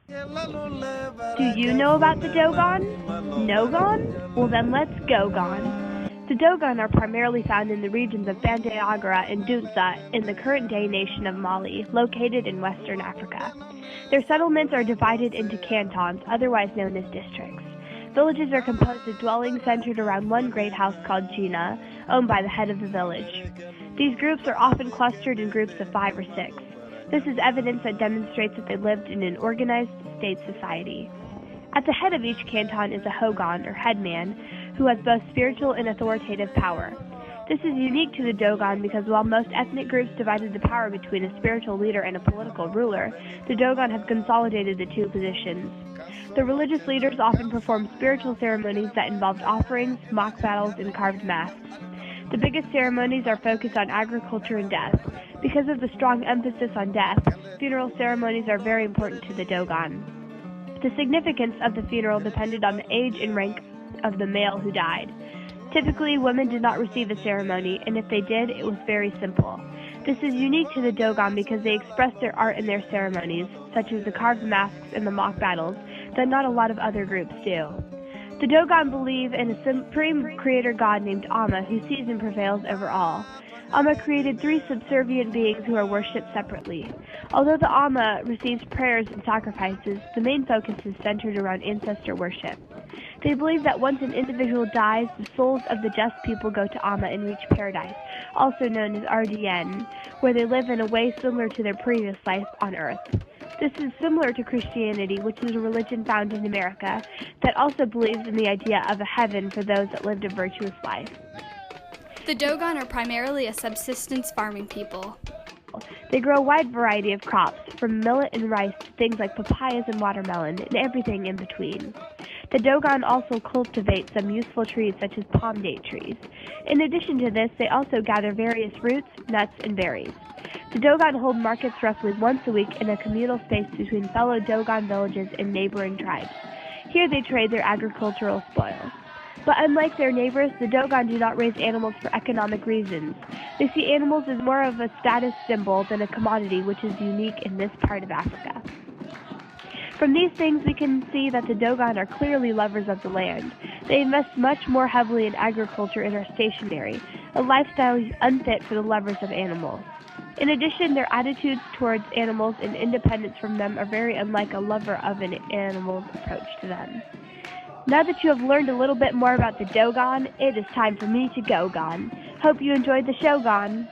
Do you know about the Dogon? No-gon? Well then let's go-gon. The Dogon are primarily found in the regions of Bandiagara and Dunza in the current-day nation of Mali, located in western Africa. Their settlements are divided into cantons, otherwise known as districts. Villages are composed of dwellings centered around one great house called Jina, owned by the head of the village. These groups are often clustered in groups of 5 or 6. This is evidence that demonstrates that they lived in an organized state society. At the head of each canton is a sho-gon, or headman, who has both spiritual and authoritative power. This is unique to the Dogon because while most ethnic groups divided the power between a spiritual leader and a political ruler, the Dogon have consolidated the two positions. The religious leaders often performed spiritual ceremonies that involved offerings, mock battles, and carved masks. The biggest ceremonies are focused on agriculture and death. Because of the strong emphasis on death, funeral ceremonies are very important to the Dogon. The significance of the funeral depended on the age and rank of the male who died. Typically, women did not receive a ceremony, and if they did, it was very simple. This is unique to the Dogon because they express their art in their ceremonies, such as the carved masks and the mock battles, that not a lot of other groups do. The Dogon believe in a supreme creator god named Amma who sees and prevails over all. Amma created 3 subservient beings who are worshipped separately. Although the Amma receives prayers and sacrifices, the main focus is centered around ancestor worship. They believe that once an individual dies, the souls of the just people go to Amma and reach paradise, also known as RDN, where they live in a way similar to their previous life on Earth. This is similar to Christianity, which is a religion found in America that also believes in the idea of a heaven for those that lived a virtuous life. The Dogon are primarily a subsistence farming people. They grow a wide variety of crops, from millet and rice to things like papayas and watermelon, and everything in between. The Dogon also cultivate some useful trees such as palm date trees. In addition to this, they also gather various roots, nuts, and berries. The Dogon hold markets roughly once a week in a communal space between fellow Dogon villages and neighboring tribes. Here they trade their agricultural spoils. But unlike their neighbors, the Dogon do not raise animals for economic reasons. They see animals as more of a status symbol than a commodity, which is unique in this part of Africa. From these things, we can see that the Dogon are clearly lovers of the land. They invest much more heavily in agriculture and are stationary, a lifestyle unfit for the lovers of animals. In addition, their attitudes towards animals and independence from them are very unlike a lover of an animal's approach to them. Now that you have learned a little bit more about the Dogon, it is time for me to go-gon. Hope you enjoyed the sho-gon.